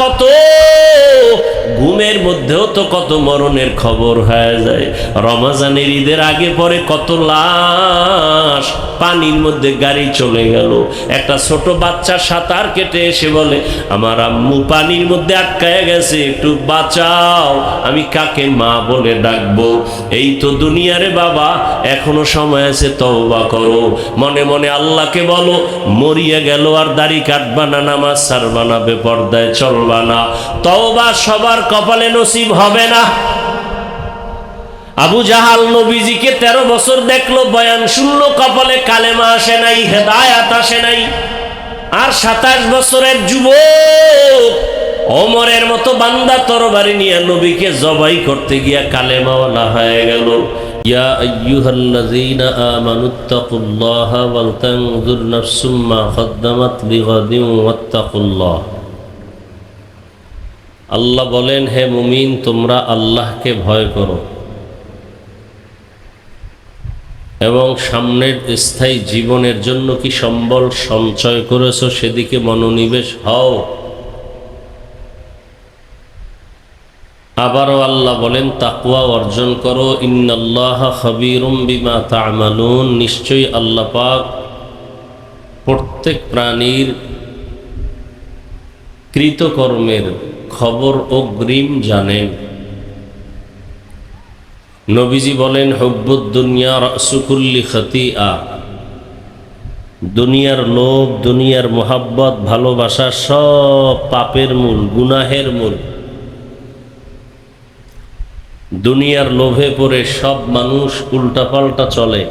কত, ঘুমের মধ্যেও তো কত মরণের খবর হয়ে যায়। রমজানের ঈদের আগে পরে কত লাশ পানির মধ্যে গাড়ি চলে গেল। একটা ছোট বাচ্চা সাঁতার কেটে এসে বলে, আমার আম্মু পানির মধ্যে আটকায় গেছে, একটু বাঁচাও, আমি কাকে মা বলে ডাকবো? এই তো দুনিয়ারে বাবা, এখনো সময় আছে, তওবা করো। মনে মনে আল্লাহকে বলো, মরিয়া গেল আর দাড়ি কাটবা না, নামাজ ছাড়বা না, বেপর্দায় চলবা না। তওবা সবার কপালে নসিব হবে না। আবু জাহাল নবীজিকে 13 বছর দেখলো, বয়ান শুনলো, কপালে কালেমা আসে নাই, হেদায়াত আসে নাই। আর 27 বছরের যুবক ওমরের মতো বান্দা তরবারি নিয়ে নবীকে জবাই করতে গিয়া কালেমাওয়ালা হয়ে গেল। ইয়া আইয়ুহাল্লাযীনা আমানুত্তাকুল্লাহা ওয়াল তানজুর নাফসুম মা কদ্দামাত লিগাদিন ওয়াত্তাকুল্লাহ। আল্লাহ বলেন, হে মুমিন, তোমরা আল্লাহকে ভয় করো এবং সামনের স্থায়ী জীবনের জন্য কি সম্বল সঞ্চয় করেছো সেদিকে মনোনিবেশ হও। আবারও আল্লাহ বলেন, তাকওয়া অর্জন করো। ইন্নাল্লাহা খাবীরুম বিমা তা'মালুন। নিশ্চয়ই আল্লাহ পাক প্রত্যেক প্রাণীর কৃতকর্মের খবর অগ্রিম জানেন। নবীজি বলেন, হুব্বুদ দুনিয়া রাসু কুল্লি খাতিআ। দুনিয়ার লোভ, দুনিয়ার মোহাব্বত, ভালোবাসা সব পাপের মূল, গুনাহের মূল। দুনিয়ার লোভে পড়ে সব মানুষ উল্টাপাল্টা চলে।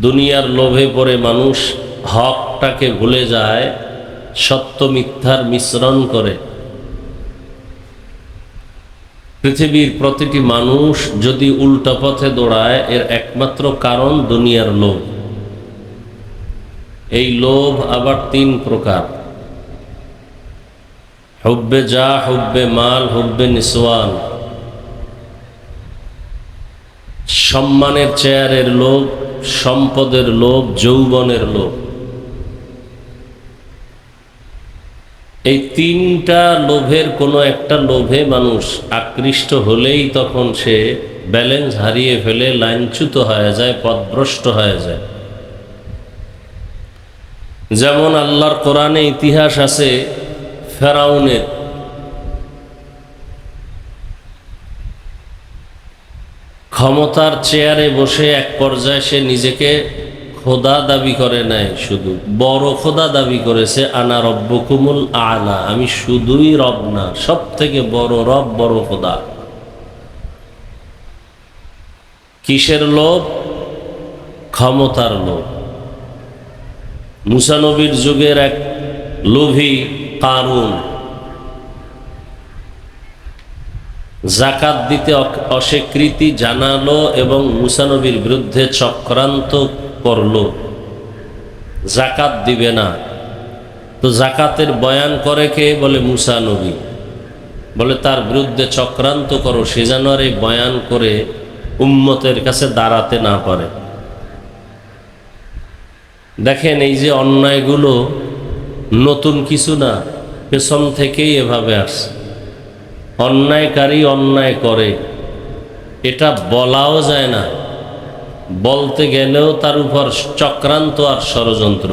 দুনিয়ার লোভে পড়ে মানুষ হকটাকে ভুলে যায়, সত্য মিথ্যার মিশ্রণ করে। পৃথিবীর প্রতিটি মানুষ যদি উল্টা পথে দৌড়ায়, এর একমাত্র কারণ দুনিয়ার লোভ। এই লোভ আবার 3 প্রকার: হুব্বে যা, হুব্বে মাল, হুব্বে নিসওয়ান। সম্মানের চেয়ারের লোভ, সম্পদের লোভ, যৌবনের লোভ। এই 3টা লোভের কোনো একটা লোভে মানুষ আকৃষ্ট হলেই তখন সে ব্যালেন্স হারিয়ে ফেলে, লাইনচ্যুত হয়ে যায়, পথভ্রষ্ট হয়ে যায়। যেমন আল্লাহর কোরআনে ইতিহাস আছে ফেরাউনের। ক্ষমতার চেয়ারে বসে এক পর্যায়ে সে নিজেকে খোদা দাবি করে নাই, শুধু বড় খোদা দাবি করেছে। আনা রব্বুকুমুল আলা, আমি শুধুই রব না, সব থেকে বড় রব, বড় খোদা। কিসের লোভ? ক্ষমতার লোভ। মুসা নবীর যুগের এক লোভী কারুন জাকাত দিতে অস্বীকৃতি জানালো এবং মুসা নবীর বিরুদ্ধে চক্রান্ত করলো, জাকাত দিবে না। তো জাকাতের বয়ান করে কে? বলে মুসা নবী। বলে তার বিরুদ্ধে চক্রান্ত করো, সে যেন আর এই বয়ান করে উম্মতের কাছে দাঁড়াতে না পারে। দেখেন, এই যে অন্যায়গুলো নতুন কিছু না, পেছন থেকেই এভাবে আসছে। অন্যায়কারী অন্যায় করে, এটা বলাও যায় না, বলতে গেলেও তার উপর চক্রান্ত আর ষড়যন্ত্র।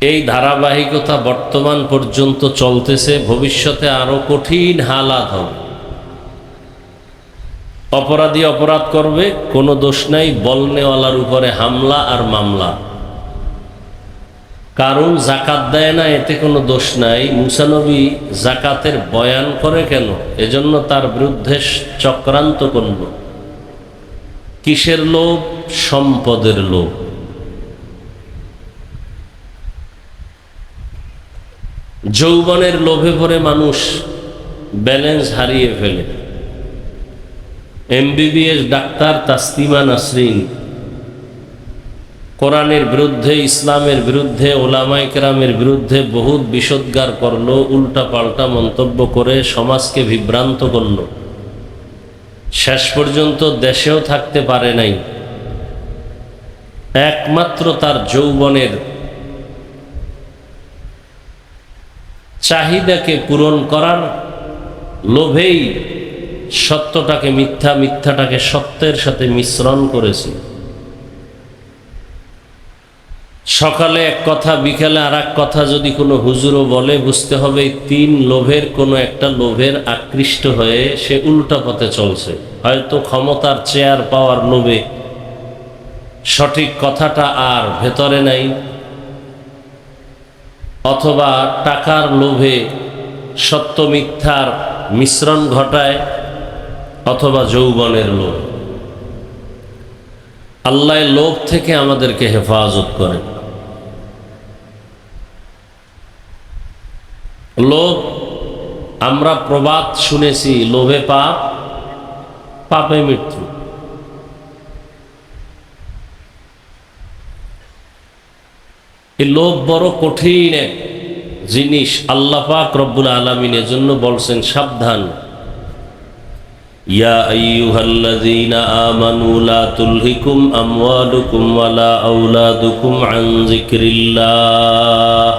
এই ধারাবাহিকতা বর্তমান পর্যন্ত চলতেছে, ভবিষ্যতে আরো কঠিন হালাত হবে। অপরাধী অপরাধ করবে, কোনো দোষ নাই, বলনেওয়ালার উপরে হামলা আর মামলা। কারণ জাকাত দেয় না, এতে কোনো দোষ নাই। মুসা নবী জাকাতের বয়ান করে কেন? এজন্য তার বিরুদ্ধে চক্রান্ত করল। কিসের লোভ? সম্পদের লোভ। যৌবনের লোভে পড়ে মানুষ ব্যালেন্স হারিয়ে ফেলে। MBBS ডাক্তার তাসলিমা নাসরিন কোরআনের বিরুদ্ধে, ইসলামের বিরুদ্ধে, ওলামায়ে কেরামের বিরুদ্ধে বহুত বিষোদ্গার করলো, উল্টা পাল্টা মন্তব্য করে সমাজকে বিভ্রান্ত করল। শেষ পর্যন্ত দেশেও থাকতে পারে নাই। একমাত্র তার যৌবনের চাহিদাকে পূরণ করার লোভেই সত্যটাকে মিথ্যা, মিথ্যাটাকে সত্যের সাথে মিশ্রণ করেছি। সকালে এক কথা, বিকেলে আর এক কথা যদি কোনো হুজুরও বলে, বুঝতে হবে তিন লোভের কোনো একটা লোভের আকৃষ্ট হয়ে সে উল্টা পথে চলছে। হয়তো ক্ষমতার চেয়ার পাওয়ার লোভে সঠিক কথাটা আর ভেতরে নাই, অথবা টাকার লোভে সত্য মিথ্যার মিশ্রণ ঘটায়, অথবা যৌবনের লোভ। আল্লাহ লোভ থেকে আমাদেরকে হেফাজত করেন। লোভ, আমরা প্রবাদ শুনেছি, লোভে পাপ, পাপে মৃত্যু। এই লোভ বড় কঠিন এক জিনিস। আল্লাহ পাক রব্বুল আলামিন এজন্য বলছেন সাবধান, ইয়া আইয়ুহাল্লাযীনা আমানু লা তুলহিকুম আমওয়ালুকুম ওয়ালা আওলাদুকুম আন যিকরিল্লাহ।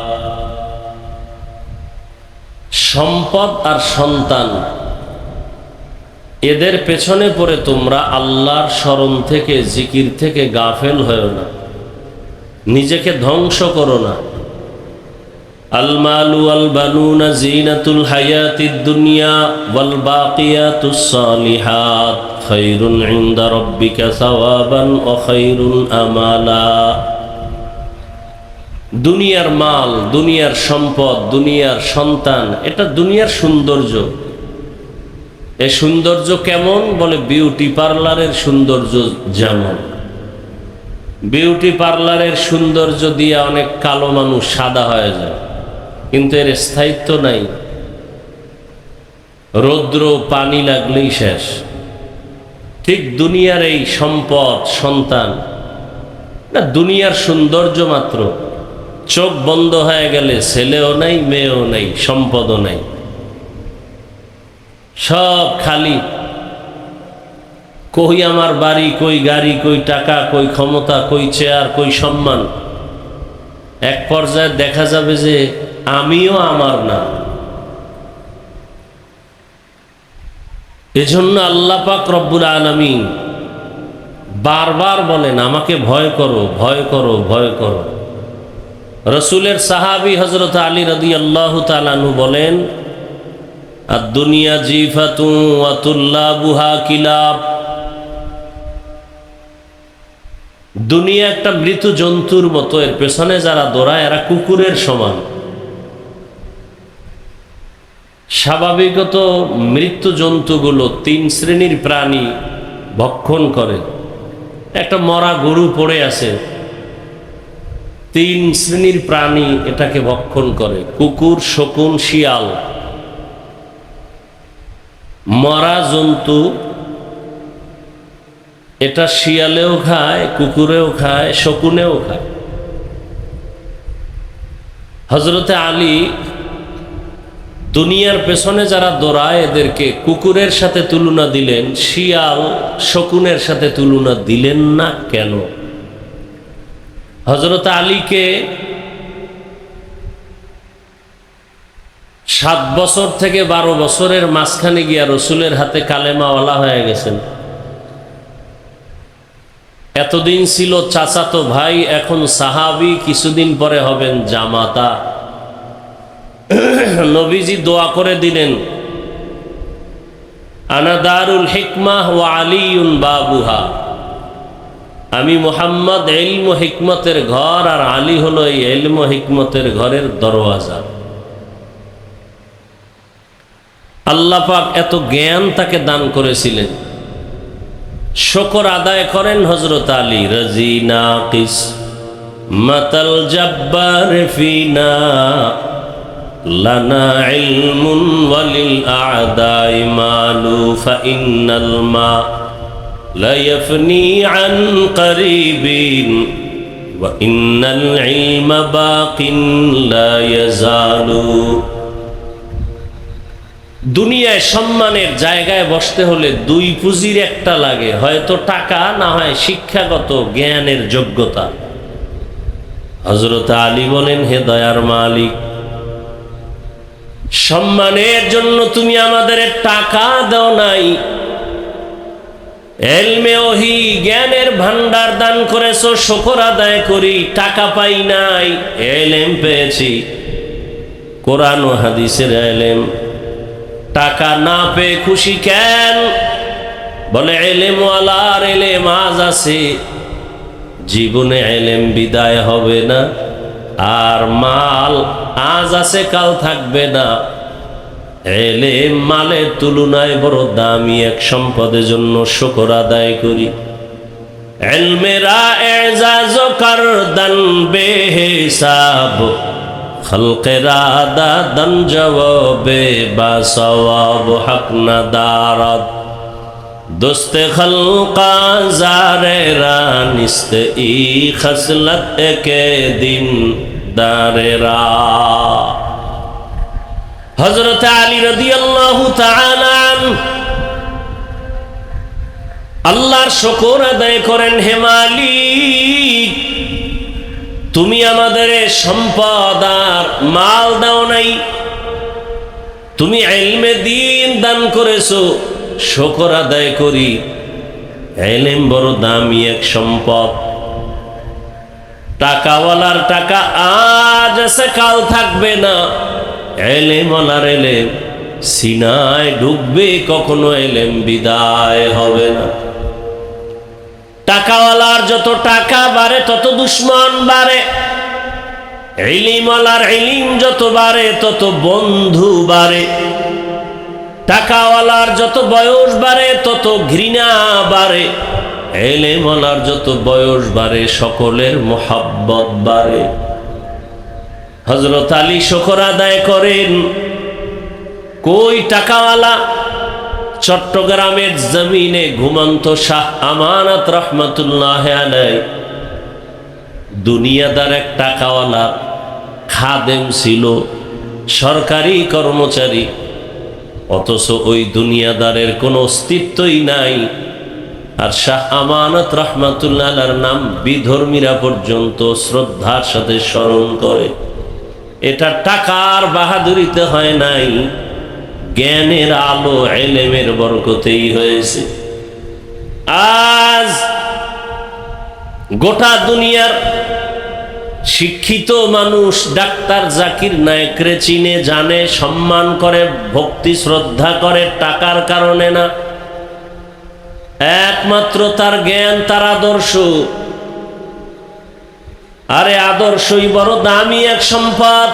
সম্পদ আর সন্তান এদের পেছনে পড়ে তোমরা আল্লাহর স্মরণ থেকে, জিকির থেকে গাফেল হয়ো না, নিজেকে ধ্বংস করো না। আল মালু ওয়াল বানুনা জিনাতুল হায়াতিদ দুনিয়া ওয়াল বাকিয়াতুস সালিহাত খায়রুন ইনদা রাব্বিকা সাওয়াবান ওয়া খায়রুন আমালা। দুনিয়ার মাল, দুনিয়ার সম্পদ, দুনিয়ার সন্তান, এটা দুনিয়ার সৌন্দর্য। এই সৌন্দর্য কেমন? বলে বিউটি পার্লারের সৌন্দর্য যেমন। বিউটি পার্লারের সৌন্দর্য দিয়ে অনেক কালো মানুষ সাদা হয়ে যায়, কিন্তু এর স্থায়িত্ব নাই। রৌদ্র পানি লাগলেই শেষ। ঠিক দুনিয়ার এই সম্পদ, সন্তান, না দুনিয়ার সৌন্দর্য মাত্র। চোখ বন্ধ হয়ে গেলে ছেলেও নাই, মেয়েও নাই, সম্পদও নাই, সব খালি। কই আমার বাড়ি, কই গাড়ি, কই টাকা, কই ক্ষমতা, কই চেয়ার, কই সম্মান। এক পর্যায়ে দেখা যাবে যে আমিও আমার না। এজন্য আল্লাহ পাক রব্বুল আলামিন বারবার বলেন, আমাকে ভয় করো, ভয় করো, ভয় করো। রসুলের সাহাবী হযরত আলী রাদিয়াল্লাহু তাআলা আনহু বলেন, আদ-দুনিয়া জিফাতুন ওয়া তুল্লাবুহা কিলাব। দুনিয়া একটা মৃত জন্তুর মতো, এর পেছনে যারা দৌড়ায় এরা কুকুরের সমান। স্বাভাবিকত মৃত্যু জন্তুগুলো তিন শ্রেণীর প্রাণী ভক্ষণ করে। একটা মরা গরু পড়ে আছে, তিন শ্রেণীর প্রাণী এটাকে ভক্ষণ করে, কুকুর, শকুন, শিয়াল। মরা জন্তু এটা শিয়ালেও খায়, কুকুরেও খায়, শকুনেও খায়। হযরতে আলী দুনিয়ার পেছনে যারা দৌড়ায় এদেরকে কুকুরের সাথে তুলনা দিলেন, শিয়াল, শকুনের সাথে তুলনা দিলেন না কেন? হযরত আলীকে 7 বছর থেকে 12 বছরের মাঝখানে গিয়া রসুলের হাতে কালেমাওয়ালা হয়ে গেছেন। এতদিন ছিল চাচাতো ভাই, এখন সাহাবী, কিছুদিন পরে হবেন জামাতা। নবীজি দোয়া করে দিলেন, আনা দারুল হিকমাহ ওয়া আলীউন বাবুহা। আমি মুহাম্মদ ইলম ও হিকমতের ঘর, আর আলী হলো এই ইলম ও হিকমতের ঘরের দরওয়াজা। আল্লাহ পাক এত জ্ঞান তাকে দান করেছিলেন। শুকর আদায় করেন হযরত আলী। রাজিনা কিস মাতাল জাব্বার ফিনা লানা ইলমুন ওয়ালিল আ'দাই মালু ফাইন্নাল মা লা ইয়াফনি আন করিবিন ওয়া ইন্নাল ইলমা বাকিন লা ইয়াজালু। দুনিয়ায় সম্মানের জায়গায় বসতে হলে দুই পুঁজির একটা লাগে, হয়তো টাকা, না হয় শিক্ষাগত জ্ঞানের যোগ্যতা। হযরত আলী বলেন, হে দয়ার মালিক, সম্মানের জন্য তুমি আমাদের টাকা দাও নাই, এলমে ওহি জ্ঞানের ভান্ডার দান করেছো, শুকর আদায় করি। টাকা পাই নাই, এলেম পেয়েছি, কোরআন ও হাদিসের এলেম। টাকা না পেয়ে খুশি কেন? বলে এলেম ওয়ালার এলেম আজ আছে, জীবনে এলেম বিদায় হবে না। আর মাল আজ আছে কাল থাকবে না। এলেম মালের তুলনায় বড় দামি এক সম্পদের জন্য শুকর আদায় করি। এলমেরা এজাজ করদান বেহিসাব, খলকেরা দাদান জবাবে বা সওয়াব হক না দারাত। दोस्ते खल्का ज़ारेरा निस्त ई खसलत के दिन दारेरा। हजरत अली रदियल्लाहु ताआला अन्हु আল্লাহর শুকর আদায় করেন, হে মালিক তুমি আমাদের সম্পদ আর মাল দাও নাই, তুমি ইলমে দ্বীন দান করেছো, শুকর আদায় করি। এলেম বড় দামি এক সম্পদ। টাকাওয়ালার টাকা আজ আছে কাল থাকবে না। এলেমওয়ালার এলেম সিনায় ঢুকবে, কখনো এলেম বিদায় হবে না। টাকাওয়ালার যত টাকা বাড়ে তত দুশ্মন বাড়ে, ইলিমওয়ালার ইলিম যত বাড়ে তত বন্ধু বাড়ে। টাকাওয়ালার যত বয়স বাড়ে তত ঘৃণা বাড়ে, এলেমওয়ালার যত বয়স বাড়ে সকলের মোহাব্বত বাড়ে। হযরত আলী শুকর আদায় করেন। কই টাকাওয়ালা? চট্টগ্রামের জমিনে ঘুমন্ত শাহ আমানত রহমতুল্লাহ আলাইহি দুনিয়াদার এক টাকাওয়ালা খাদেম ছিল, সরকারি কর্মচারী। অথচ ওই দুনিয়াদারের কোনো অস্তিত্বই নাই। আর শাহ আমানত রহমাতুল্লাহ আলাইহির নাম বিধর্মীরা পর্যন্ত শ্রদ্ধার সাথে স্মরণ করে। এটা টাকার বাহাদুরিতে হয় নাই, জ্ঞানের আলো ইলমের বরকতেই হয়েছে। আজ গোটা দুনিয়ার শিক্ষিত মানুষ ডাক্তার জাকির নায়েকরে চিনে, জানে, সম্মান করে, ভক্তি শ্রদ্ধা করে টাকার কারণে না, একমাত্র তার জ্ঞান, তার আদর্শ। আরে আদর্শই বড় দামি এক সম্পদ।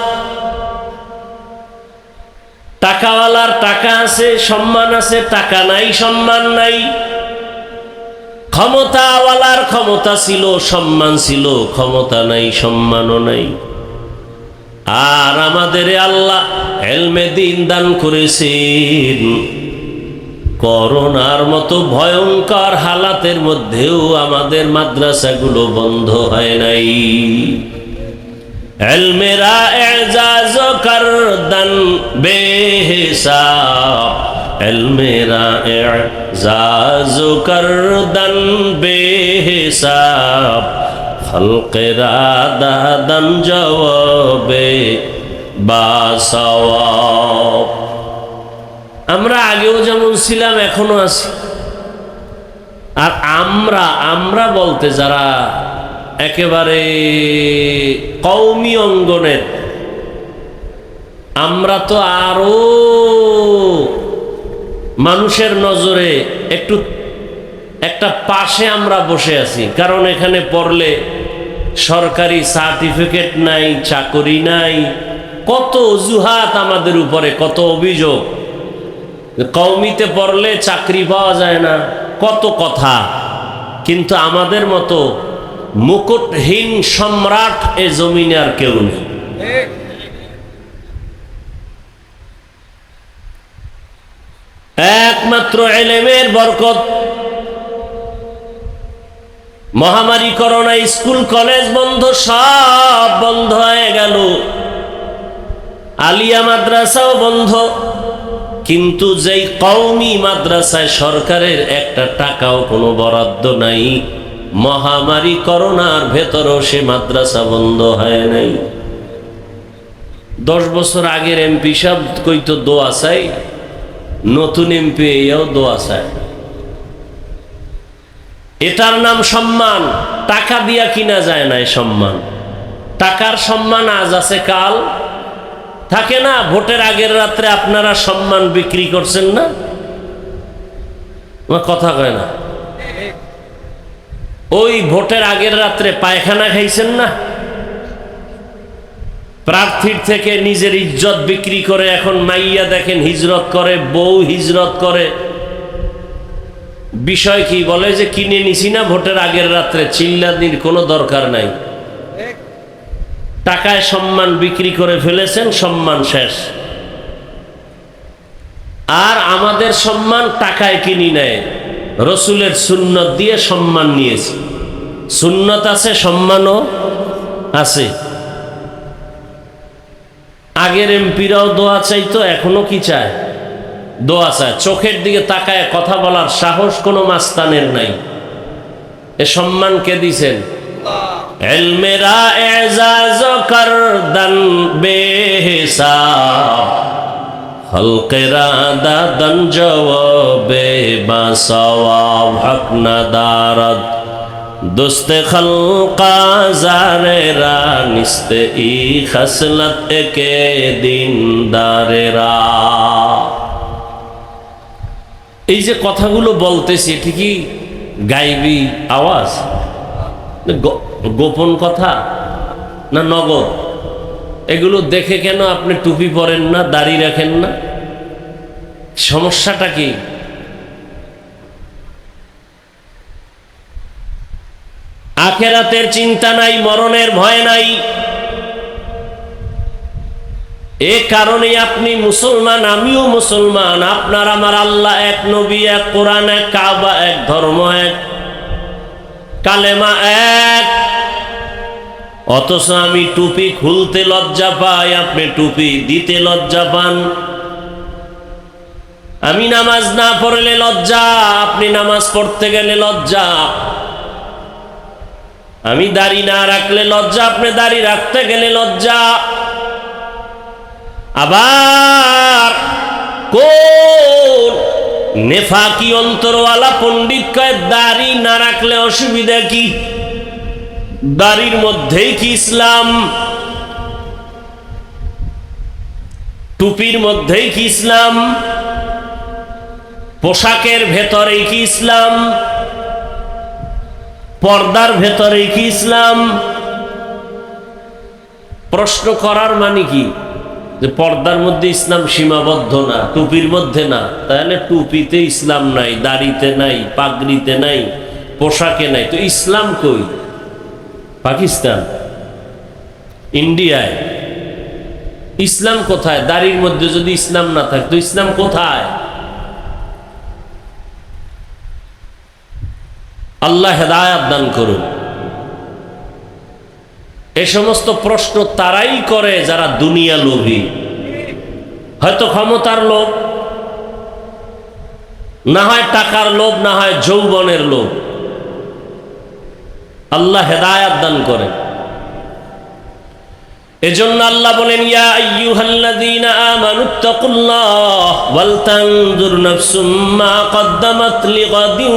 টাকাওয়ালার টাকা আছে, সম্মান আছে, টাকা নাই, সম্মান নাই। ক্ষমতাওয়ালার ক্ষমতা ছিল, সম্মান ছিল, ক্ষমতা নাই, সম্মানও নাই। আর আমাদের আল্লাহ ইলমে দ্বীন দান করেছেন। করোনার মতো ভয়ঙ্কর হালাতের মধ্যেও আমাদের মাদ্রাসাগুলো বন্ধ হয় নাই। ইলমেরা এজাজ করদান বেহিসাব, ইলমেরা এজাজ করদান বেহিসাব, খলকেরা দাদান জবাবে বা সওয়াব। আমরা আগেও যেমন ছিলাম এখনো আছি। আর আমরা বলতে যারা একেবারে কওমি অঙ্গনের, আমরা তো আরো মানুষের নজরে একটু একটা পাশে আমরা বসে আছি। কারণ এখানে পড়লে সরকারি সার্টিফিকেট নাই, চাকরি নাই, কত অজুহাত আমাদের উপরে, কত অভিযোগ। কওমিতে পড়লে চাকরি পাওয়া যায় না, কত কথা। কিন্তু আমাদের মতো মুকুটহীন সম্রাট এ জমিনে আর কেউ নেই। একমাত্র ইলমের বরকত। মহামারী করোনা, স্কুল কলেজ বন্ধ, সব বন্ধ হয়ে গেল। আলিয়া মাদ্রাসাও বন্ধ। কিন্তু যেই কওমি মাদ্রাসায় সরকারের একটা টাকাও কোনো বরাদ্দ নাই, মহামারী করোনার ভেতরও সে মাদ্রাসা বন্ধ হয় নাই। 10 বছর আগের এমপি সাহেব কইতো দোয়া চাই, নতুন এমপি এও দোয়া চায়। এটার নাম সম্মান। টাকা দিয়া কিনা যায় না এই সম্মান। টাকার সম্মান আজ আছে কাল থাকে না। ভোটের আগের রাত্রে আপনারা সম্মান বিক্রি করছেন না? কথা কয় না। ওই ভোটের আগের রাত্রে পায়খানা খাইছেন না? প্রার্থীর থেকে নিজের ইজ্জত বিক্রি করে এখন মাইয়া দেখেন হিজরত করে, বউ হিজরত করে। বিষয় কি? বলে যে কিনে নিছি না ভোটের আগের রাত্রে, চিল্লানির কোনো দরকার নাই। টাকায় সম্মান বিক্রি করে ফেলেছেন, সম্মান শেষ। আর আমাদের সম্মান টাকায় কিনি নেয়, রসুলের সুন্নত দিয়ে সম্মান নিয়েছে। সুন্নত আছে, সম্মানও আছে। আগের এমপিরাও দোয়া চাইতো, এখনো কি চায়? দোয়া চায়। চোখের দিকে তাকায় কথা বলার সাহস কোনো মাস্তানের নাই। এ সম্মান কে দিছেন? ইলমেরা এজাজ করদন বেহিসাব, খলকেরা দাদন জওয়াবে বাসওয়াব, হক নাদারত দোস্তে খলকা জারেরা, নিস্তে ই খসলত কে দিনদারেরা। এই যে কথাগুলো বলতেছি, এটি কি গাইবি আওয়াজ, গোপন কথা না নগদ? এগুলো দেখে কেন আপনি টুপি পরেন না, দাড়ি রাখেন না? সমস্যাটা কি? আখেরাতের চিন্তা নাই, মরণের ভয় নাই। এ কারণে আপনি মুসলমান, আমিও মুসলমান। আপনার আমার আল্লাহ এক, নবী এক, কোরআন এক, কাবা এক, ধর্ম এক, কালেমা এক। অথচ আমি টুপি খুলতে লজ্জা পাই, আপনি টুপি দিতে লজ্জা পান। আমি নামাজ না পড়লে লজ্জা, আপনি নামাজ পড়তে গেলে লজ্জা। আমি দাড়ি না রাখলে লজ্জা, আপনি দাড়ি রাখতে গেলে লজ্জা। আবার কোন নেফাকি অন্তরওয়ালা পণ্ডিত কয় দাড়ি না রাখলে অসুবিধা কি? দাড়ির মধ্যেই কি ইসলাম? টুপির মধ্যেই কি ইসলাম? পোশাকের ভেতরেই কি ইসলাম? পর্দার ভেতরেই কি ইসলাম? প্রশ্ন করার মানে কি? যে পর্দার মধ্যে ইসলাম সীমাবদ্ধ না, টুপির মধ্যে না। তাহলে টুপিতে ইসলাম নাই, দাড়িতে নাই, পাগড়িতে নাই, পোশাকে নাই। তো ইসলাম কই? পাকিস্তান, ইন্ডিয়ায় ইসলাম কোথায়? দাড়ির মধ্যে যদি ইসলাম না থাকতো ইসলাম কোথায়? আল্লাহ হেদায়েত দান করুন। এ সমস্ত প্রশ্ন তারাই করে যারা দুনিয়া লোভী, হয়তো ক্ষমতার লোভ, না হয় টাকার লোভ, না হয় যৌবনের লোভ। আল্লাহ হেদায়েত দান করেন। এজন্য আল্লাহ বলেন, ইয়া আইয়ুহাল্লাযীনা আমানুত্তাকুল্লাহ ওয়াল তানজুর নাফসুম মা কদ্দামাত লিগাদিন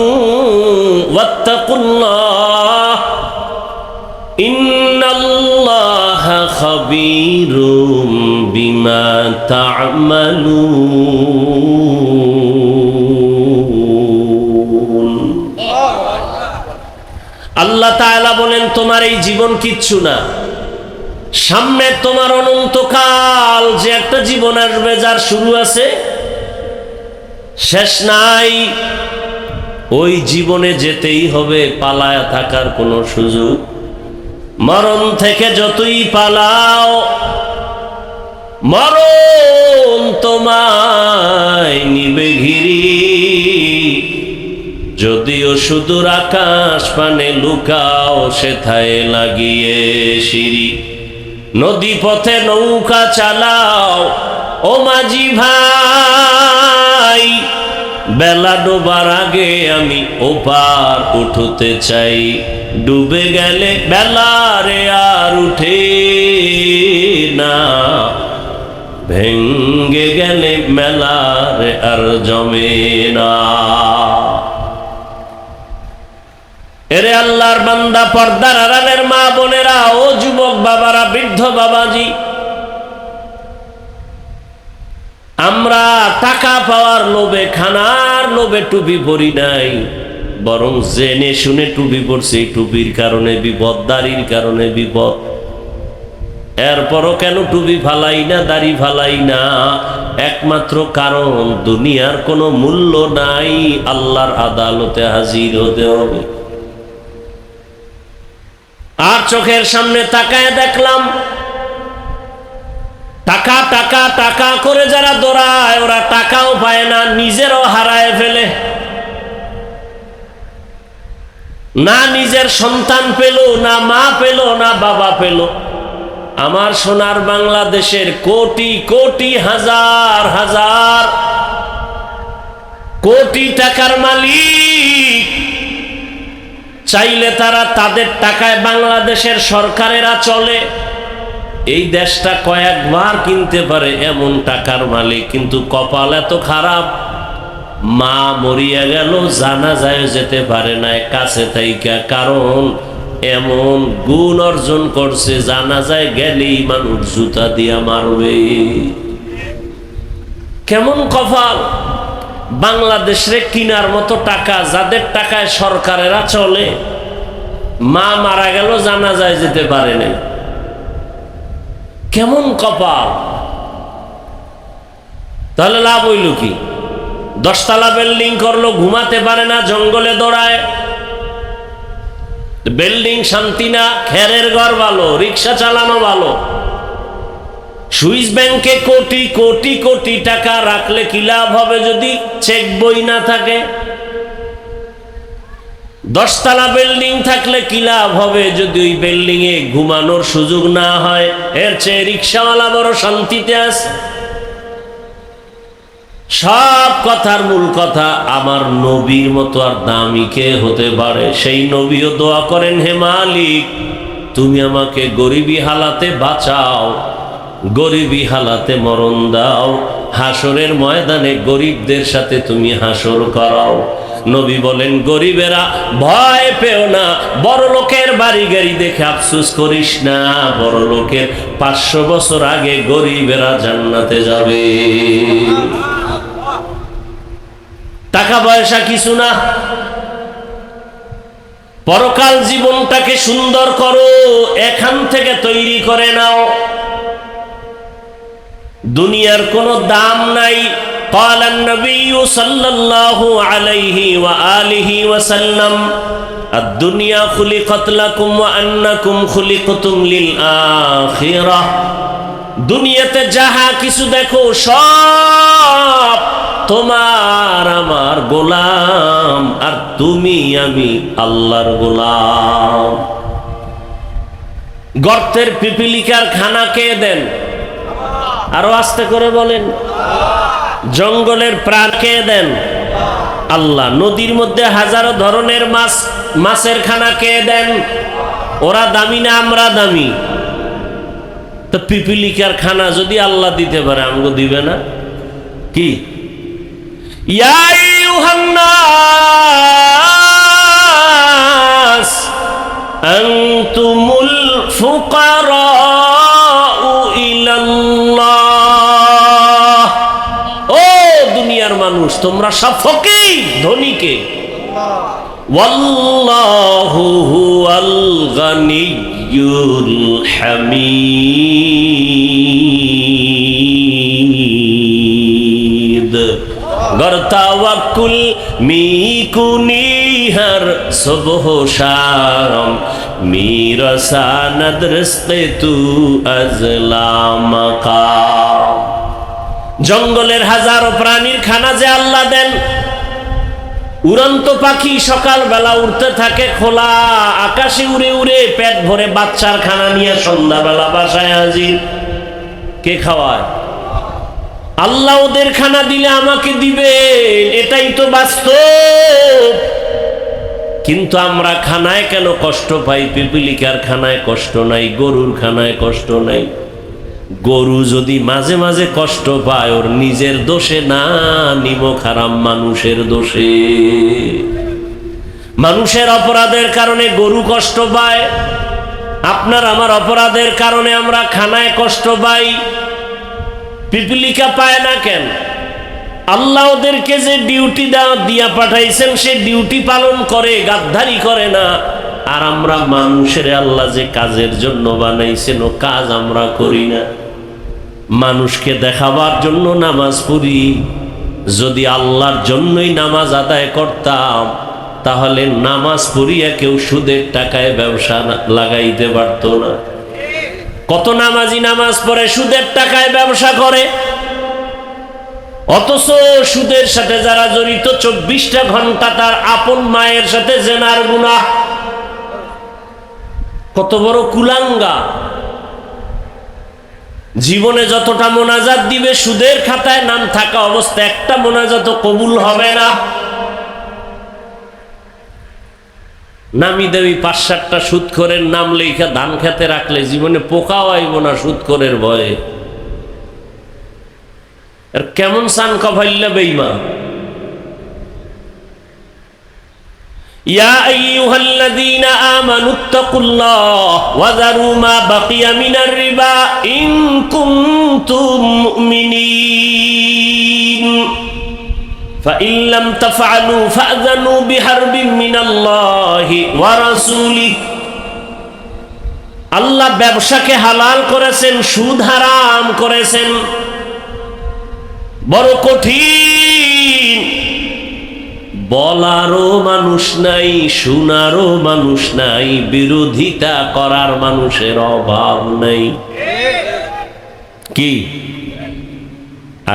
ওয়াত্তাকুল্লাহ ইন্নাল্লাহা খাবীরুম বিমা তা'মালুন। আল্লাহ তাআলা বলেন, তোমার এই জীবন কিচ্ছু না, সামনে তোমার অনন্তকাল যে একটা জীবন আসবে, যার শুরু আছে শেষ নাই। ওই জীবনে যেতেই হবে, পালায়া থাকার কোনো সুযোগ। মরণ থেকে যতই পালাও, মরণ তোমায় নিবে ঘিরি। যদিও সুদূর আকাশ পানে লুকাও, সেথায় লাগিয়ে সিঁড়ি। নদী পথে নৌকা চালাও ও মাঝি ভাই, বেলা ডোবার আগে আমি ওপার উঠতে চাই। ডুবে গেলে বেলা রে আর উঠে না, ভেঙ্গে গেলে মেলার আর জমে না। এরে আল্লাহর বান্দা, পর্দার আড়ালের মা বোনেরা, ও যুবক বাবারা, বৃদ্ধ বাবাজি, আমরা টাকা পাওয়ার লোভে, খানার লোভে টুপি পরি নাই, বরং জেনে শুনে টুপি পরছি। টুপির কারণে বিপদ, দাড়ির কারণে বিপদ। এরপরও কেন টুপি ফালাই না, দাড়ি ফালাই না? একমাত্র কারণ, দুনিয়ার কোনো মূল্য নাই, আল্লাহর আদালতে হাজির হতে হবে। আর চোখের সামনে তাকায় দেখলাম, টাকা টাকা টাকা করে যারা দৌড়ায়, ওরা টাকাও পায় না, নিজেরও হারায় ফেলে। না নিজের সন্তান পেল, না মা পেল, না বাবা পেল। আমার সোনার বাংলাদেশের কোটি কোটি, হাজার হাজার কোটি টাকার মালিক চাইলে তারা তাদের টাকায় বাংলাদেশের সরকারেরা চলে। এই দেশটা কয়েকবার কিনতে পারে এমন টাকার মালিক, কিন্তু কপাল এত খারাপ, মা মরিয়া গেল, জানাজায় যেতে পারে না কাছে থাইকা। কারণ এমন গুণ অর্জন করছে, জানাজায় গেলেই মানুষ জুতা দিয়া মারবে। কেমন কপাল! বাংলাদেশে কিনার মতো টাকা, যাদের টাকায় সরকারেরা চলে, মা মারা গেল, জানাজায় যেতে পারে নাই। কেমন কপাল! তাহলে লাভ হইল কি? 10 তলা বিল্ডিং করলো, ঘুমাতে পারে না, জঙ্গলে দৌড়ায়। বিল্ডিং শান্তি না, খেরের ঘর ভালো, রিক্সা চালানো ভালো। সুইস ব্যাংকে কোটি কোটি কোটি টাকা রাখলে কি লাভ হবে যদি চেক বই না থাকে? 10 তলা বিল্ডিং থাকলে কি লাভ হবে যদি ওই বিল্ডিং এ ঘুমানোর সুযোগ না হয়? এর চেয়ে রিক্সাওয়ালা বড় শান্তিতে আছে। সব কথার মূল কথা, আমার নবীর মতো আর দামি কে হতে পারে? সেই নবীও দোয়া করেন, হে মালিক, তুমি আমাকে গরিবী হালাতে বাঁচাও, গরিবী হালাতে মরণ দাও, হাসরের ময়দানে গরিবদের সাথে তুমি হাসর করাও। নবী বলেন, গরিবেরা ভয় পেও না, বড় লোকের বাড়ি গাড়ি দেখে আফসোস করিস না, বড় লোকের 500 বছর আগে গরিবেরা জান্নাতে যাবে। টাকা পয়সা কিছু না, পরকাল জীবনটাকে সুন্দর করো, এখান থেকে তৈরি করে নাও। দুনিয়ার কোনো দাম নাই। قال النبي صلى الله عليه وآله وسلم الدنيا خلقت لكم وأنكم خلقتم للآخرة। দুনিয়াতে যাহা কিছু দেখো সব তোমার আমার গোলাম, আর তুমি আমি আল্লাহর গোলাম। গর্তের পিপিলিকার খানা কে দেন? আরো আস্তে করে বলেন। জঙ্গলের প্রাণ কে দেন? আল্লাহ। নদীর মধ্যে হাজারো ধরনের মাছ, মাছের খানা কে দেন? ওরা দামি না আমরা দামি? তো পিপিলিকার খানা যদি আল্লাহ দিতে পারে, আমগো দিবে না? কি ইয়া আইয়ুহান নাস আনতুমুল ফুকারাউ ইলাল্লাহ। ও দুনিয়ার মানুষ, তোমরা সব ফকির, ধনীকে। ওয়াল্লাহু হুয়াল গানিয়্যুল হামিদ। गर तवक्कुल मीकुनी हर सुबह शाम मेरा सानद रिस्क़े तू अज़लाम का। জঙ্গলের হাজারো প্রাণীর খানা যে আল্লাহ দেন। উড়ন্ত পাখি সকালবেলা উড়তে থাকে, খোলা আকাশে উড়ে উড়ে পেট ভরে বাচ্চার খানা নিয়ে সন্ধ্যাবেলা বাসায় হাজির। কে খাওয়ায়? আল্লাহ। ওদের খানা দিলে আমাকে দিবে, এটাই তো বাস্তব। কিন্তু আমরা খানায় কেন কষ্ট পাই? পিপিলিকার খানায় কষ্ট নাই, গরুর খানায় কষ্ট নাই, গরু যদি মাঝে মাঝে কষ্ট পায় ওর নিজের দোষে না, নিমক হারাম মানুষের দোষে। মানুষের অপরাধের কারণে গরু কষ্ট পায়, আপনার আমার অপরাধের কারণে আমরা খানায় কষ্ট পাই, পিপিলিকা পায় না কেন? আল্লাহ ওদেরকে যে ডিউটি দিয়া পাঠাইছেন সে ডিউটি পালন করে, গাদ্দারি করে না। আর আমরা মানুষের আল্লাহ যে কাজের জন্য বানাইছেন ও কাজ আমরা করি না। মানুষকে দেখাবার জন্য নামাজ পড়ি, যদি আল্লাহর জন্যই নামাজ আদায় করতাম তাহলে নামাজ পড়িয়া কেউ সুদের টাকায় ব্যবসা লাগাইতে পারত না। কত নামাজি নামাজ পড়ে সুদের টাকায় ব্যবসা করে, অথচ সুদের সাথে যারা জড়িত 24টা ঘন্টা তার আপন মায়ের সাথে জেনার গুনাহ। কত বড় কুলাঙ্গা! জীবনে যতটা মোনাজাত দিবে সুদের খাতায় নাম থাকা অবস্থা একটা মোনাজাত কবুল হবে না। নামি দেবী 5-7টা সুদখোরের নাম লেখা ধান খেতে রাখলে জীবনে পোকাও আইব না সুদখোরের ভয়ে। আর কেমন সান কফাইল্লা বেঈমান! ইয়া আইয়ুহাল্লাযীনা আমানুত্তাকুল্লাহ ওয়া যারু মা বাকিয়া মিনার রিবা ইন কুনতুম মুমিনিন ফাইন লাম তাফআলু ফাযনু বিহারবিন মিনাল্লাহি ওয়া রাসূলিহি। আল্লাহ ব্যবসাকে হালাল করেছেন, সুদ হারাম করেছেন। বড় কঠিন, বলারও মানুষ নাই, শোনারও মানুষ নাই, বিরোধিতা করার মানুষের অভাব নাই। কি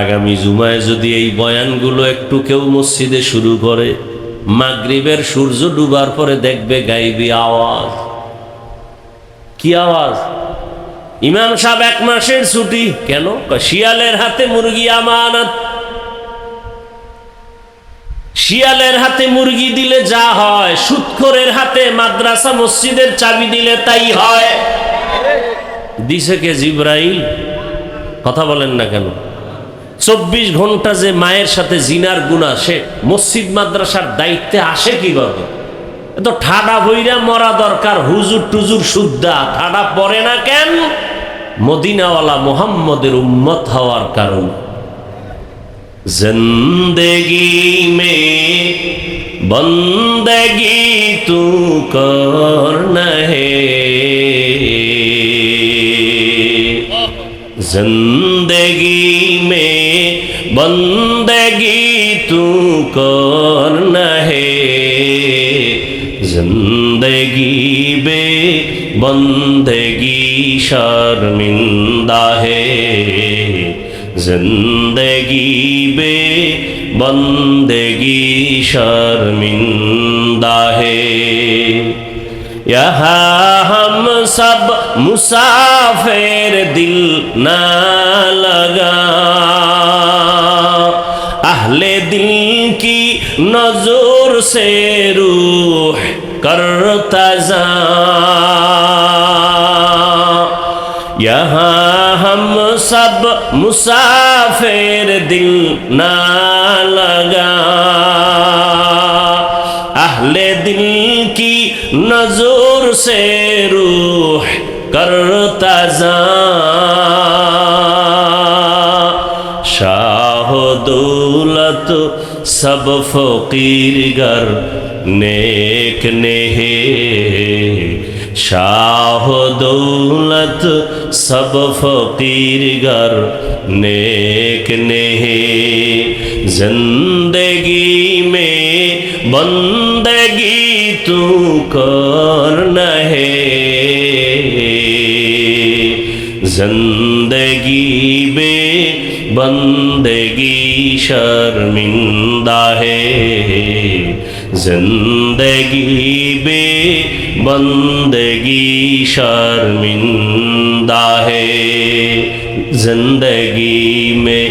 আগামী জুমায় যদি এই বয়ানগুলো একটু কেউ মসজিদে শুরু করে, মাগরিবের সূর্য ডুবার পরে দেখবে গাইবি আওয়াজ। কি আওয়াজ? ইমাম সাহেব 1 মাসের ছুটি। কেন? শিয়ালের হাতে মুরগি আমানত। শিয়ালের হাতে মুরগি দিলে যা হয়, সুদখোরের হাতে মাদ্রাসা মসজিদের চাবি দিলে তাই হয়। দিছে কে? জিবরাইল। কথা বলেন না কেন? 24 ঘন্টা যে মায়ের সাথে জিনার গুনাহ, সে মসজিদ মাদ্রাসার দায়িত্বে আসে কিভাবে? তো ঠাডা বইরা মরা দরকার। হুজুর টুজুর সুদ্দা ঠাডা পড়ে না কেন? মদিনাওয়ালা মুহাম্মদের উম্মত হওয়ার কারণ। জিন্দেগি মে বন্দেগি তু করনা হে, जिंदगी में बंदगी तू करना है, जिंदगी बे बंदगी शर्मिंदा है, जिंदगी बे बंदगी शर्मिंदा है। यहाँ हम सब मुसाफिर दिल ना लगा, अहले दिल की नजर से रूह करता जा। यहाँ हम सब मुसाफिर दिल ना लगा, अहले दिल की नजर से रूह करता जा। शाह दौलत सब फकीर गर नेक नेहे, शाह दौलत सब फकीर गर नेक नेहे, जिंदगी में बंदगी तू करना है, जिंदगी बे बंदगी शर्मिंदा है, जिंदगी बे बंदगी शर्मिंदा है। जिंदगी में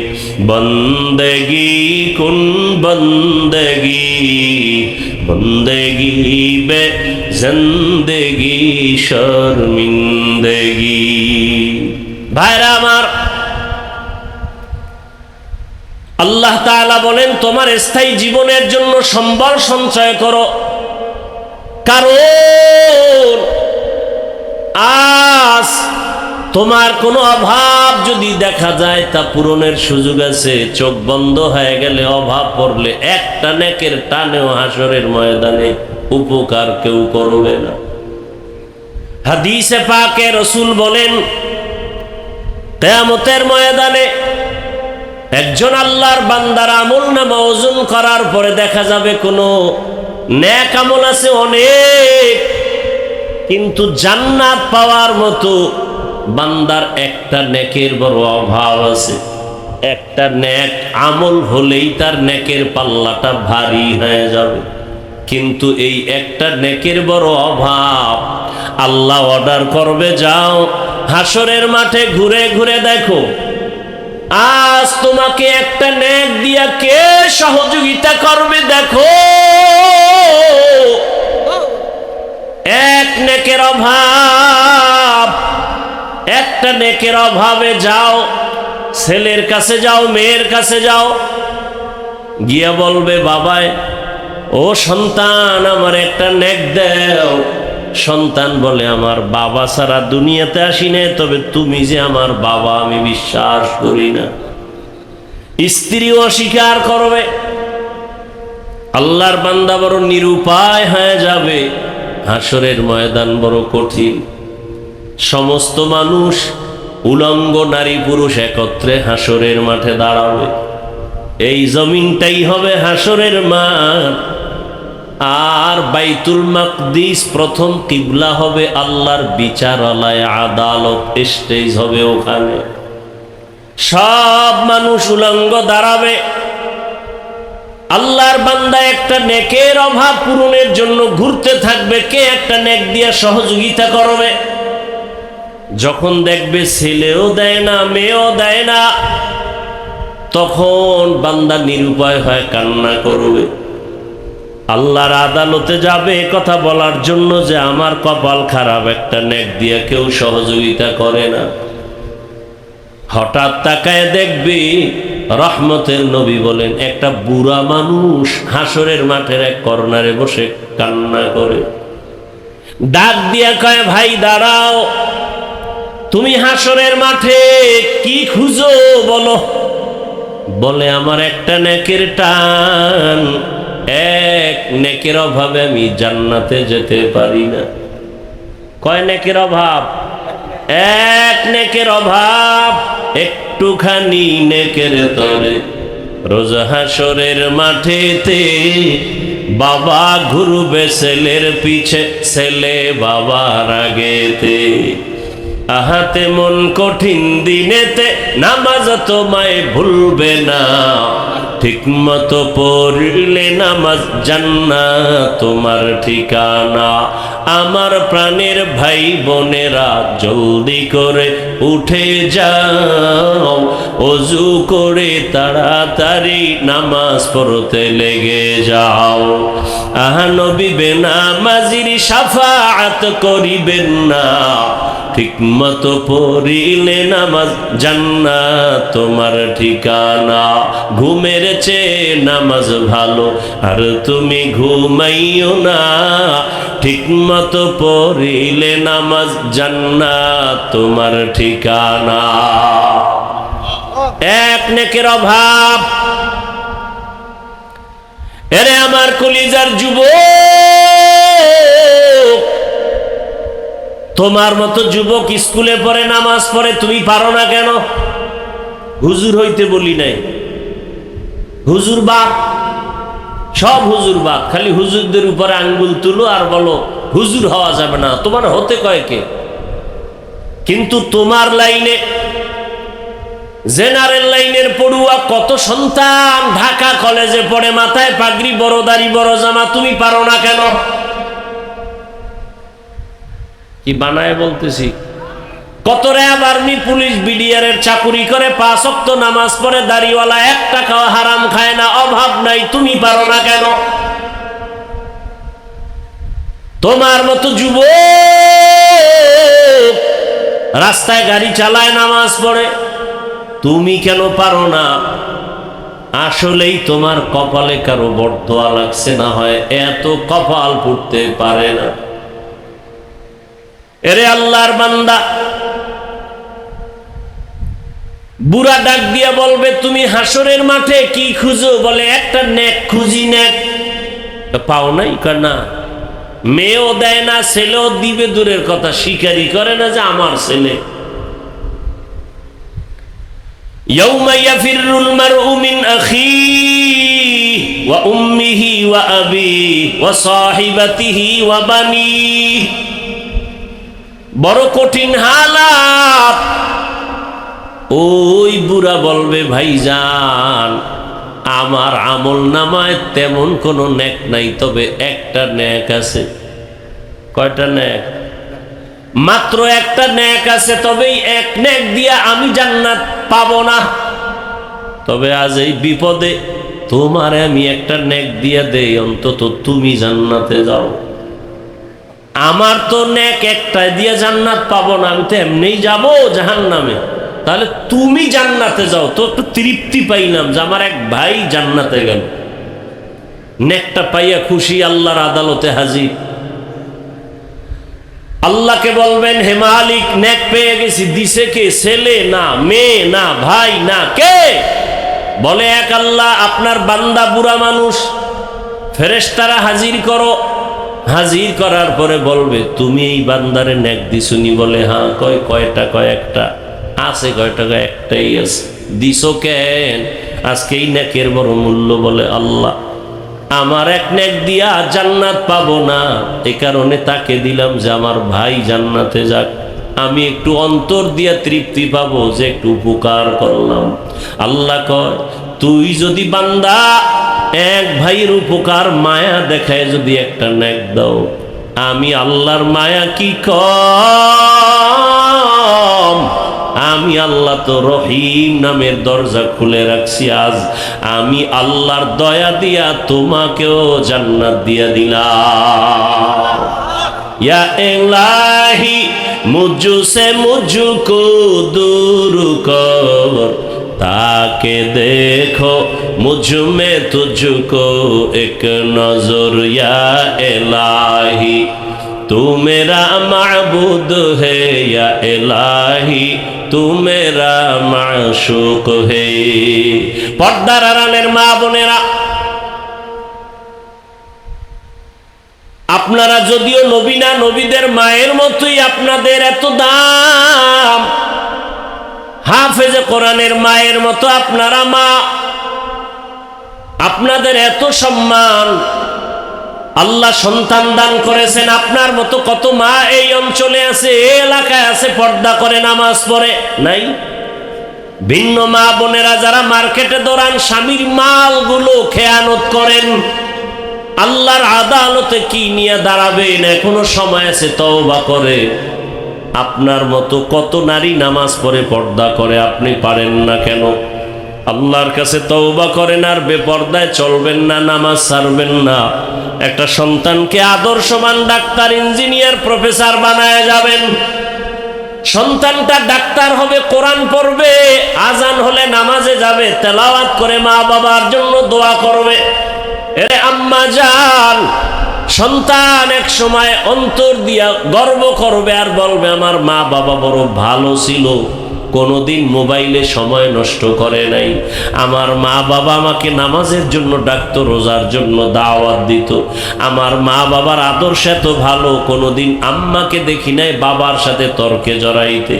बंदगी कुन बंदगी, बंदगी बे जिंदगी शर्मिंदगी। भाईरा আমার, আল্লাহ তাআলা বলেন তোমার স্থায়ী জীবনের জন্য সম্বল সঞ্চয় করো, কারণ আজ তোমার কোনো অভাব যদি দেখা যায় তা পূরণের সুযোগ আছে। চোখ বন্ধ হয়ে গেলে, অভাব পড়লে একটা নেকের টানেও হাসরের ময়দানে উপকার কেউ করবে না। হাদিসে পাকে রাসূল বলেন কিয়ামতের ময়দানে একজন আল্লাহর বান্দার আমলনামা ওজন করার পরে দেখা যাবে কোনো নেক আমল আছে অনেক, কিন্তু জান্নাত পাওয়ার মতো বান্দার একটা নেকের বড় অভাব আছে। একটা নেক আমল হলেই তার নেকের পাল্লাটা ভারী হয়ে যাবে, কিন্তু এই একটা নেকের বড় অভাব। আল্লাহ অর্ডার করবে, যাও হাসরের মাঠে ঘুরে ঘুরে দেখো আজ তোমাকে একটা নেক দিয়া কে সহযোগিতা করবে। দেখো এক নেকের অভাব, একটা নেকের অভাবে যাও, ছেলের কাছে যাও, মেয়ের কাছে যাও, গিয়া বলবে বাবায়, ও সন্তান আমার একটা নেক দাও। সন্তান বলে আমার বাবা ছাড়া দুনিয়াতে আসি না, তবে তুমি যে আমার বাবা আমি বিশ্বাস করি না। স্ত্রী অস্বীকার করবে। আল্লাহর বান্দা বড় নিরুপায় হয়ে যাবে। হাসরের ময়দান বড় কঠিন। সমস্ত মানুষ, উলঙ্গ নারী পুরুষ একত্রে হাসরের মাঠে দাঁড়াবে। এই জমিনটাই হবে হাসরের মাঠ। আর বাইতুল মাকদিস প্রথম কিবলা হবে, আল্লাহর বিচারালয় আদালত স্টেজ হবে ওখানে। সব মানুষ উলঙ্গ দাঁড়াবে। আল্লাহর বান্দা একটা নেকের অভাব পূরণের জন্য ঘুরতে থাকবে, কে একটা নেক দিয়ে সহযোগিতা করবে। যখন দেখবে ছেলেও দেয় না, মেয়েও দেয় না, তখন বান্দা নিরুপায় হয়ে কান্না করবে। আল্লাহর আদালতে যাবে কথা বলার জন্য যে আমার কপাল খারাপ, একটা নেক দিয়ে কেউ সহযোগিতা করে না। হঠাৎ তাকায় দেখবি রহমতের নবী বলেন একটা বুড়া মানুষ হাসরের মাঠের এক কর্নারে বসে কান্না করে। ডাক দিয়া কয়, ভাই দাঁড়াও, তুমি হাসরের মাঠে কি খুঁজো বলো। বলে আমার একটা নেকের টান, এক নেকের অভাবে আমি জান্নাতে যেতে পারি না। কয় নেকের অভাব? এক নেকের অভাব। একটুখানি নেকের তরে রোজ হাসরের মাঠেতে বাবা ঘুরবে ছেলের পিছে, ছেলে বাবার আগেতে। আহাতে মন কঠিন দিনেতে নামাজ তোমায় ভুলবে না, ঠিক মতো পড়লে নামাজ জান্নাত তোমার ঠিকানা। আমার প্রাণের ভাই বোনেরা জলদি করে উঠে যাও, ওযু করে তাড়াতাড়ি নামাজ পড়তে লেগে যাও। আহা নবী বেনামাজির শাফাআত করিবেন না, ঠিক মতো পড়িলে নামাজ জান্নাত তোমার ঠিকানা। ঘুমের চেয়ে নামাজ ভালো, আর তুমি ঘুমাইও না, ঠিক মতো পড়িলে নামাজ জান্নাত তোমার ঠিকানা। এক নেকের অভাব। এরে আমার কলিজার যুবক, তোমার মতো যুবক স্কুলে পড়ে নামাজ পড়ে, তুমি পারো না কেন? হুজুর হইতে বলি নাই, হুজুর বাপ, সব হুজুর বাপ। খালি হুজুরদের উপরে আঙ্গুল তুলো আর বলো হুজুর হওয়া যাবে না। তোমার হতে কয়কে? কিন্তু তোমার লাইনে, জেনারেল লাইনের পড়ুয়া কত সন্তান ঢাকা কলেজে পড়ে, মাথায় পাগড়ি, বড় দাড়ি, বড় জামা, তুমি পারো না কেন? কি বানায় বলতেছি? কত র্যাব, আর্মি, পুলিশ, বিডিআর এর চাকুরি করে, 5 ওয়াক্ত নামাজ পড়ে, দাড়িওয়ালা, 1 টাকাও হারাম খায় না, অভাব নাই, তুমি পারো না কেন? তোমার মতো যুবক রাস্তায় গাড়ি চালায়, নামাজ পড়ে, তুমি কেন পারো না? আসলেই তোমার কপালে কারো বরদোয়া লাগছে, না হয় এত কপাল ফুটতে পারে না। এরে আল্লাহর বান্দা, বুড়া ডাক দিয়া বলবে, তুমি হাসরের মাঠে কি খুঁজো? বলে একটা নেক খুঁজি। নেক পাও নাই? না, মেয়েও দেয় না, ছেলেও দিবে দূরের কথা, স্বীকারই করে না যে আমার ছেলে। ইয়াউমা ইয়াফিরুল মারউ মিন আখিহি ওয়া উম্মিহি ওয়া আবিহি ওয়া সাহিবাতিহি ওয়া বানিহি। বড় কঠিন হালাত। ওই বুড়া বলবে, ভাইজান আমার আমল নামায় তেমন কোনো নেক নাই, তবে একটা নেক আছে। কয়টা নেক? মাত্র একটা নেক আছে, তবে এক নেক দিয়া আমি জান্নাত পাবো না। তবে আজ এই বিপদে তোমারে আমি একটা নেক দিয়া দেই, অন্তত তুমি জান্নাতে যাও। আমার তো নেক একটা দিয়া জান্নাত পাবো না, আমি তো এমনিই যাবো জাহান্নামে। তাহলে তুমি জান্নাতে যাও, তো একটু তৃপ্তি পাইলাম যে আমার এক ভাই জান্নাতে গেল। নেকটা পাইয়া খুশি, আল্লাহর আদালতে হাজির। আল্লাহকে বলবেন, হে মালিক, নেক পেয়ে গেছি। দিছে কে? ছেলে না, মেয়ে না, ভাই না, কে? বলে এক আল্লাহ। আপনার বান্দা বুড়া মানুষ, ফেরেশতারা হাজির করো। হাজির করার পরে বলবে, তুমি এই বান্দারে নেক দিছুনি? বলে হ্যাঁ। কয়টা? একটা। আছে কয়টা? একটাই আছে। দিছো কেন? আজকে এই নেকের বড় মূল্য। বলে আল্লাহ, আমার এক নেক দিয়া জান্নাত পাবো না, এ কারণে তাকে দিলাম যে আমার ভাই জান্নাতে যাক, আমি একটু অন্তর দিয়া তৃপ্তি পাবো যে একটু উপকার করলাম। আল্লাহ কয়, তুই যদি বান্দা এক ভাইয়ের উপকার মায়া দেখায় যদি একটা নেক দাও, আমি আল্লাহর মায়া কি কম? আমি আল্লাহ তো রহিম নামের দরজা খুলে রাখছি। আজ আমি আল্লাহর দয়া দিয়া তোমাকেও জান্নাত দিয়া দিলাম। ইয়া ইলাহি মুঝসে মুঝকো দূর কর, তাকে দেখো মুঝ মে তুঝকো এক নজর। ইয়া ইলাহি तू मेरा माबूद है, या इलाही तू मेरा माशूक है। পর্দার আড়ালের মা বোনেরা, আপনারা যদিও নবী না, নবীদের মায়ের মতোই আপনাদের এত দাম। হাফেজে কোরআনের মায়ের মতো আপনারা মা, আপনাদের এত সম্মান। আল্লাহ সন্তান দান করেছেন। আপনার মতো কত মা এই অঞ্চলে আছে, এই এলাকায় আছে, পর্দা করে নামাজ পড়ে নাই? ভিন্ন মা বোনেরা যারা মার্কেটে দৌড়ান, স্বামীর মালগুলো খেয়ানত করেন, আল্লাহর আদালতে কি নিয়ে দাঁড়াবেন? এখনো সময় আছে, তওবা করে। আপনার মতো কত নারী নামাজ পড়ে, পর্দা করে, আপনি পারেন না কেন? আল্লাহর কাছে তওবা করেন, আর বেপর্দায় চলবেন না, নামাজ ছাড়বেন না। একটা সন্তানকে আদর্শবান ডাক্তার, ইঞ্জিনিয়ার, প্রফেসর বানায় যাবেন। সন্তানটা ডাক্তার হবে, কোরআন পড়বে, আজান হলে নামাজে যাবে, তেলাওয়াত করে মা বাবার জন্য দোয়া করবে। এরে আম্মা জান, সন্তান এক সময় অন্তর দিয়া গর্ব করবে আর বলবে, আমার মা বাবা বড় ভালো ছিল, কোনোদিন মোবাইলে সময় নষ্ট করে নাই। আমার মা বাবা আমাকে নামাজের জন্য ডাকতো, রোজার জন্য দাওয়াত দিত। আমার মা বাবার আদর্শ এত ভালো, কোনোদিন আম্মাকে দেখি নাই বাবার সাথে তর্কে জড়াইতে।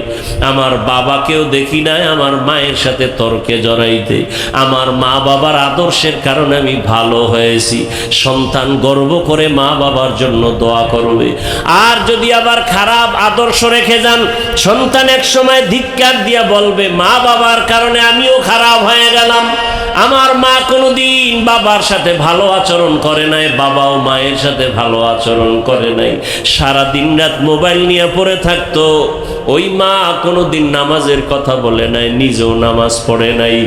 আমার বাবাকেও দেখি নাই আমার মায়ের সাথে তর্কে জড়াইতে। আমার মা বাবার আদর্শের কারণে আমি ভালো হয়েছি। সন্তান গর্ব করে মা বাবার জন্য দোয়া করবে। আর যদি আবার খারাপ আদর্শ রেখে যান, সন্তান এক সময় ধিক্কার দিয়া বলবে, মা বাবার কারণে আমিও খারাপ হয়ে গেলাম। আমার মা কোনোদিন বাবার সাথে ভালো আচরণ করে নাই, বাবাও মায়ের সাথে ভালো আচরণ করে নাই, সারা দিন রাত মোবাইল নিয়ে পড়ে থাকতো। ওই মা কোনোদিন নামাজের কথা বলে নাই, নিজেও নামাজ পড়ে নাই।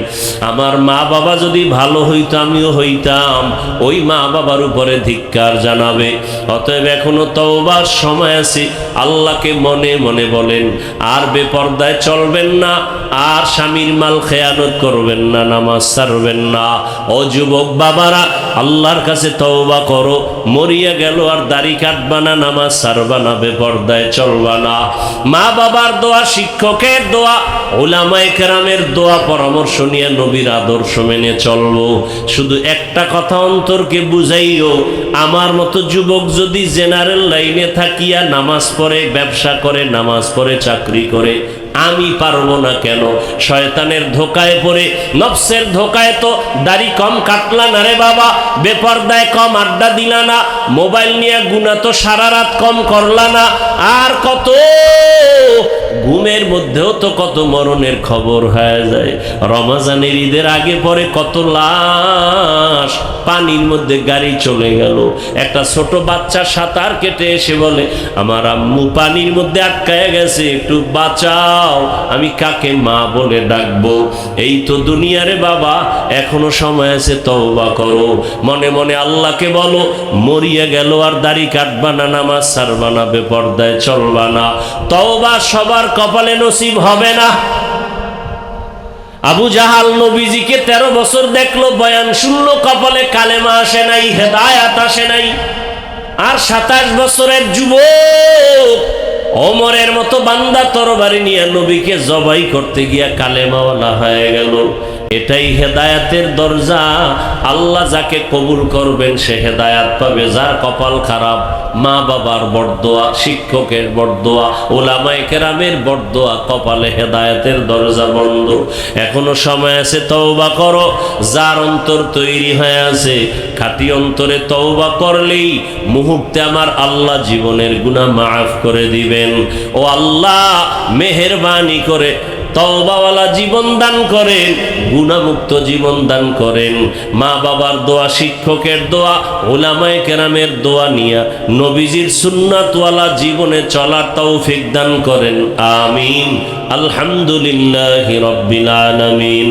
আমার মা বাবা যদি ভালো হইতো, আমিও হইতাম। ওই মা বাবার উপরে ধিক্কার জানাবে। অতএব এখনো তওবার সময় আছে। আল্লাহকে মনে মনে বলেন, আর বেপর্দায় চলবেন না, আর স্বামীর মাল খেয়ানত করবেন না, নামাজ ছাড়বেন ছাড়বেন না। ও যুবক বাবারা, আল্লাহর কাছে তওবা করো। মরিয়া গেল আর দাড়ি কাটবা না, নামাজ ছাড়বা না, বেপরদায় চলবা না। মা বাবার দোয়া, শিক্ষকের দোয়া, উলামায়ে কেরামের দোয়া, পরামর্শ নিয়ে নবীর আদর্শ মেনে চলবো। শুধু একটা কথা অন্তরকে বুঝাইও, আমার মতো যুবক যদি জেনারেল লাইনে থাকিয়া নামাজ পড়ে, ব্যবসা করে, নামাজ পড়ে, চাকরি করে, আমি পারবো না কেন? শয়তানের ধোকায় পড়ে, নফসের ধোকায় তো দাড়ি কম কাটলা না রে বাবা, বেপরদায় কম আড্ডা দিলা না, মোবাইল নিয়ে গুনাহ তো সারা রাত কম করলা না, আর কত ঘুমের মধ্যেও তো কত মরণের খবর হয়ে যায়। রমজানের ঈদের আগে পরে কত লাশ পানির মধ্যে গাড়ি চলে গেল। একটা ছোট বাচ্চা সাঁতার কেটে এসে বলে, আমার আম্মু পানির মধ্যে আটকায় গেছে, একটু বাঁচাও, আমি কাকে মা বলে ডাকবো? এই তো দুনিয়ারে বাবা, এখনো সময় আছে, তওবা করো। মনে মনে আল্লাহকে বলো, মরিয়া গেল আর দাড়ি কাটবা না, নামাজ ছাড়বা না, বেপরদায় চলবা না। তওবা সবার কপালে নসিব হবে না। আবু জাহাল নবীজিকে 13 বছর দেখলো, বয়ান শুনলো, কপালে কালেমা আসে নাই, হেদায়াত আসে নাই। আর 27 বছরের যুবক ওমরের মতো বান্দা তরবারি নিয়ে নবীকে জবাই করতে গিয়া কালেমাওয়ালা হয়ে গেল। এটাই হেদায়াতের দরজা। আল্লাহ যাকে কবুল করবেন সে হেদায়াত পাবে। যার কপাল খারাপ, মা বাবার বরদোয়া, শিক্ষকের বরদোয়া, উলামায়ে কেরামের বরদোয়া, কপালে হেদায়াতের দরজা বন্ধ। এখনো সময় আছে, তওবা করো। যার অন্তর তৈরি হয়ে আছে, খাঁটি অন্তরে তওবা করলেই মুহূর্তে আমার আল্লাহ জীবনের গুনাহ মাফ করে দিবেন। ও আল্লাহ মেহেরবানি করে তওবাওয়ালা জীবন দান করেন, গুনাহমুক্ত জীবন দান করেন। মা বাবার দোয়া, শিক্ষকের দোয়া, উলামায়ে কেরামের দোয়া নিয়া নবীজির সুন্নাতওয়ালা জীবনে চলার তৌফিক দান করেন। আমিন। আলহামদুলিল্লাহি রাব্বিল আলামিন।